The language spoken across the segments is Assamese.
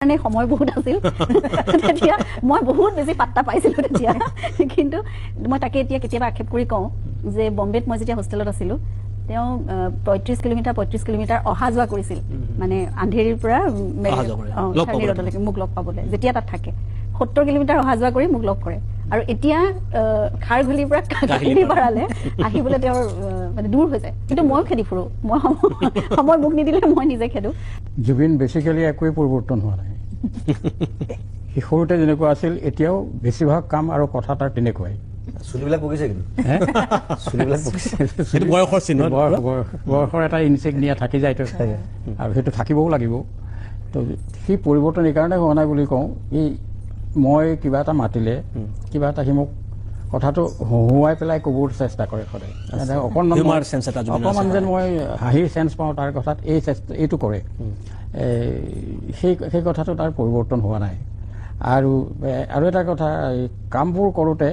কাৰণে সময় বহুত আছিল তেতিয়া মই বহুত বেছি পাত্তা পাইছিলো তেতিয়া কিন্তু মই তাকে এতিয়া কেতিয়াবা আক্ষেপ কৰি কওঁ যে বম্বেত মই যেতিয়া হোষ্টেলত আছিলো তেওঁ 35 কিলোমিটাৰ অহা যোৱা কৰিছিল মানে আন্ধেৰীৰ পৰা ৰডলৈকে মোক লগ পাবলৈ যেতিয়া তাত থাকে 70 কিলোমিটাৰ অহা যোৱা কৰি মোক লগ কৰে আৰু এতিয়া খাৰঘুলিৰ পৰা কাহিলীপাৰালে আহিবলৈ তেওঁৰ মানে দূৰ হৈ যায় কিন্তু ময়ো খেদি ফুৰো মই সময় মোক নিদিলে মই নিজে খেদো জুবিন বেসিক্যালি একোই পৰিৱৰ্তন হোৱা নাই সৰুতে যেনেকুৱা আছিল এতিয়াও বেছিভাগ কাম আৰু কথা তাৰ তেনেকুৱাই চুলিবিলাক পকিছে কিন্তু চুলিবিলাক পকিছে সেইটো বয়সৰ চিহ্ন বয়সৰ এটা ইনচিগনিয়া থাকি যায় তো আৰু সেইটো থাকিবও লাগিব তো সেই পৰিৱৰ্তন এইকাৰণে হোৱা নাই বুলি কওঁ এই মই কিবা এটা মাতিলে কিবা এটা সি মোক কথাটো হুৱাই পেলাই ক'বৰ চেষ্টা কৰে সদায় অকণমান যেন মই হাঁহিৰ চেঞ্চ পাওঁ তাৰ কথাত এইটো কৰে সেই কথাটো তাৰ পৰিৱৰ্তন হোৱা নাই আৰু এটা কথা কামবোৰ কৰোঁতে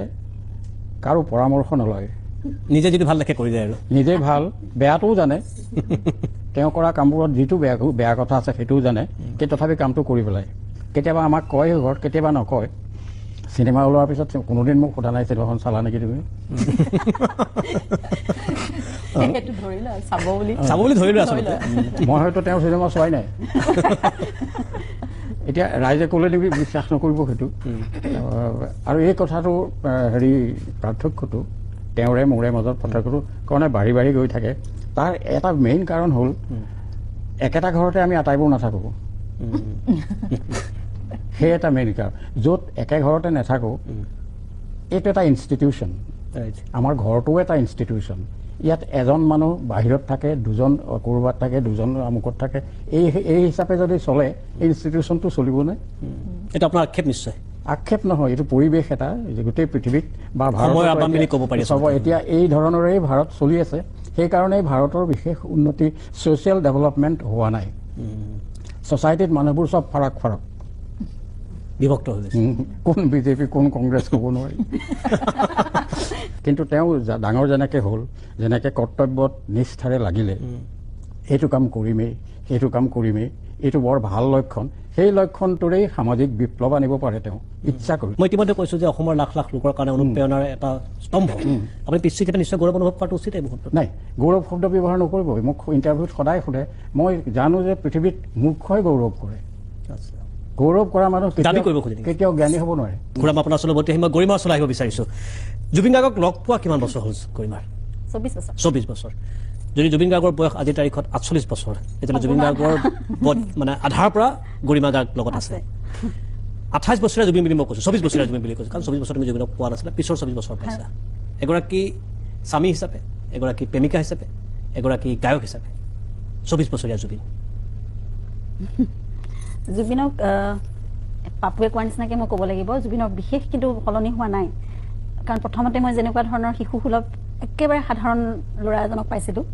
কাৰো পৰামৰ্শ নলয় নিজে যদি ভাল দেখে কৰি যায় আৰু নিজে ভাল বেয়াটোও জানে তেওঁ কৰা কামবোৰত যিটো বেয়া কথা আছে সেইটোও জানে কিন্তু তথাপি কামটো কৰি পেলায় কেতিয়াবা আমাক কয় ঘৰত কেতিয়াবা নকয় চিনেমা ওলোৱাৰ পিছত কোনোদিন মোক সোধা নাই চিনেমাখন চালা নেকি তুমি মই হয়তো তেওঁৰ চিনেমা চোৱাই নাই এতিয়া ৰাইজে ক'লে নেকি বিশ্বাস নকৰিব সেইটো আৰু এই কথাটো হেৰি পাৰ্থক্যটো তেওঁৰে মোৰে মাজত পাৰ্থক্যটো কাৰণে বাঢ়ি বাঢ়ি গৈ থাকে তাৰ এটা মেইন কাৰণ হ'ল একেটা ঘৰতে আমি আটাইবোৰ নাথাকোঁ সেই এটা মেইন কাৰণ য'ত একে ঘৰতে নাথাকোঁ এইটো এটা ইনষ্টিটিউশ্যন আমাৰ ঘৰটোও এটা ইনষ্টিটিউশ্যন ইয়াত এজন মানুহ বাহিৰত থাকে দুজন ক'ৰবাত থাকে দুজন আমুকত থাকে এই হিচাপে যদি চলে এই ইনষ্টিটিউশ্যনটো চলিবনে এইটো আপোনাৰ আক্ষেপ নিশ্চয় আক্ষেপ নহয় এইটো পৰিৱেশ এটা গোটেই পৃথিৱীত বা ভাৰত এতিয়া এই ধৰণৰেই ভাৰত চলি আছে সেইকাৰণেই ভাৰতৰ বিশেষ উন্নতি ছ'চিয়েল ডেভেলপমেণ্ট হোৱা নাই ছ'চাইটিত মানুহবোৰ চব ফাৰাক বিভক্ত হৈ গৈছে কোন বিজেপি কোন কংগ্ৰেছ ক'ব নোৱাৰি কিন্তু তেওঁ ডাঙৰ যেনেকৈ হ'ল যেনেকৈ কৰ্তব্যত নিষ্ঠাৰে লাগিলে এইটো কাম কৰিমেই সেইটো কাম কৰিমেই এইটো বৰ ভাল লক্ষণ সেই লক্ষণটোৰেই সামাজিক বিপ্লৱ আনিব পাৰে তেওঁ ইচ্ছা কৰি মই ইতিমধ্যে কৈছোঁ যে অসমৰ লাখ লাখ লোকৰ কাৰণে অনুপ্ৰেৰণাৰ এটা স্তম্ভ আপুনি পিতৃকে নিশ্চয় গৌৰৱ অনুভৱ কৰাটো উচিত এই মুহূৰ্তত নাই গৌৰৱ শব্দ ব্যৱহাৰ নকৰিবই মোক ইণ্টাৰভিউত সদায় সোধে মই জানো যে পৃথিৱীত মূৰ্খই গৌৰৱ কৰে গৌৰৱ কৰা মানুহ কেতিয়াও জ্ঞানী হ'ব নোৱাৰে ঘূৰাম আপোনাৰ ওচৰলৈ উভতি আহিম মই গৰিমাৰ ওচৰলৈ আহিব বিচাৰিছোঁ জুবিন গাৰ্গক লগ পোৱা কিমান বছৰ হ'ল গৰিমাৰ 24 বছৰ যদি জুবিন গাৰ্গৰ বয়স আজিৰ তাৰিখত 48 বছৰ তেতিয়াহ'লে জুবিন গাৰ্গৰ মানে আধাৰ পৰা গৰিমা গাৰ্গ লগত আছে 28 বছৰীয়া জুবিন বুলি মই কৈছোঁ 24 বছৰীয়া জুবিন বুলি কৈছোঁ কাৰণ 24 বছৰ তুমি জুবিনক পোৱা নাছিলে পিছৰ 24 বছৰ পাইছা এগৰাকী স্বামী হিচাপে এগৰাকী প্ৰেমিকা হিচাপে এগৰাকী গায়ক হিচাপে 24 বছৰীয়া জুবিন জুবিনক পাপুৱে কোৱাৰ নিচিনাকৈ মই ক'ব লাগিব জুবিনৰ বিশেষ কিন্তু সলনি হোৱা নাই কাৰণ প্ৰথমতে মই যেনেকুৱা ধৰণৰ শিশুসুলভ একেবাৰে সাধাৰণ ল'ৰা এজনক পাইছিলোঁ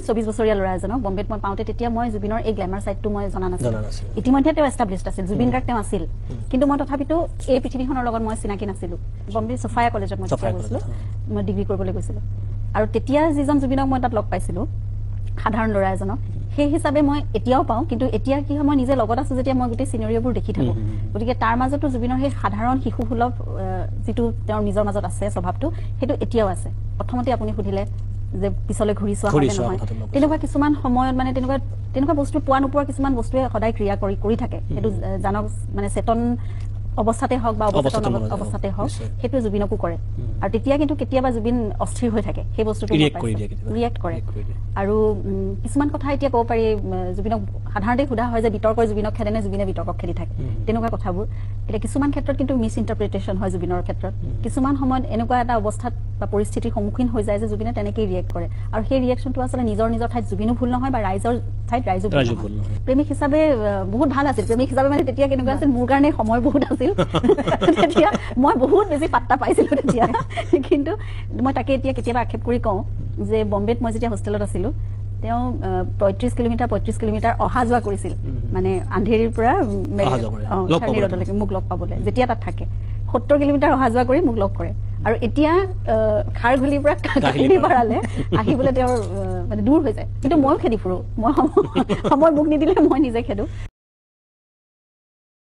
24 বছৰীয়া ল'ৰা এজনক বম্বেত মই পাওঁতে তেতিয়া মই জুবিনৰ এই গ্লেমাৰ ছাইডটো মই জনা নাছিলোঁ ইতিমধ্যে তেওঁ এষ্টাব্লিছড আছিল জুবিন গাৰ্গ তেওঁ আছিল কিন্তু মই তথাপিতো এই পৃথিৱীখনৰ লগত মই চিনাকি নাছিলোঁ বম্বে ছফায়া কলেজত মই তেতিয়া গৈছিলোঁ মই ডিগ্ৰী কৰিবলৈ গৈছিলোঁ আৰু তেতিয়া যিজন জুবিনক মই তাত লগ পাইছিলোঁ সাধাৰণ ল'ৰা এজনক সেই হিচাপে মই এতিয়াও পাওঁ কিন্তু এতিয়া কি হয় মই নিজে লগত আছোঁ যেতিয়া মই গোটেই চিনেৰিঅ'বোৰ দেখি থাকোঁ গতিকে তাৰ মাজতো জুবিনৰ সেই সাধাৰণ শিশুসুলভ যিটো তেওঁৰ নিজৰ মাজত আছে স্বভাৱটো সেইটো এতিয়াও আছে প্ৰথমতে আপুনি সুধিলে যে পিছলৈ ঘূৰি চোৱা হয় নহয় তেনেকুৱা কিছুমান সময়ত মানে তেনেকুৱা বস্তু পোৱা নোপোৱা কিছুমান বস্তুৱে সদায় ক্ৰিয়া কৰি থাকে সেইটো জানক মানে চেতন অৱস্থাতে হওক বা অৱচেতন অৱস্থাতে হওক সেইটো জুবিনকো কৰে আৰু তেতিয়া কিন্তু কেতিয়াবা জুবিন অস্থিৰ হৈ থাকে সেই বস্তুটো ৰিয়েক্ট কৰে আৰু কিছুমান কথা এতিয়া ক'ব পাৰি জুবিনক সাধাৰণতে সোধা হয় যে বিতৰ্কই জুবিনক খেদেনে জুবিনে বিতৰ্কক খেদি থাকে তেনেকুৱা কথাবোৰ এতিয়া কিছুমান ক্ষেত্ৰত কিন্তু মিছ ইণ্টাৰপ্ৰিটেশ্যন হয় জুবিনৰ ক্ষেত্ৰত কিছুমান সময়ত এনেকুৱা এটা অৱস্থাত বা পৰিস্থিতিৰ সন্মুখীন হৈ যায় যে জুবিনে তেনেকেই ৰিয়েক্ট কৰে আৰু সেই ৰিয়েকশ্যনটো আচলতে নিজৰ ঠাইত জুবিনো ভুল নহয় বা ৰাইজৰ ঠাইত ৰাইজো ভুল নহয় প্ৰেমিক হিচাপে বহুত ভাল আছিল প্ৰেমিক হিচাপে মানে তেতিয়া কেনেকুৱা আছিল মোৰ কাৰণে সময় বহুত আছিল তেতিয়া মই বহুত বেছি পাত্তা পাইছিলোঁ তেতিয়া কিন্তু মই তাকে এতিয়া কেতিয়াবা আক্ষেপ কৰি কওঁ যে বম্বেত মই যেতিয়া হোষ্টেলত আছিলোঁ তেওঁ 35 কিলোমিটাৰ অহা যোৱা কৰিছিল মানে আন্ধেৰীৰ পৰা ৰডলৈকে মোক লগ পাবলৈ যেতিয়া তাত থাকে 70 কিলোমিটাৰ অহা যোৱা কৰি মোক লগ কৰে আৰু এতিয়া খাৰঘুলিৰ পৰা কাহিলীপাৰালে আহিবলৈ তেওঁৰ মানে দূৰ হৈ যায় কিন্তু ময়ো খেদি ফুৰো মই সময় মোক নিদিলে মই নিজে খেদো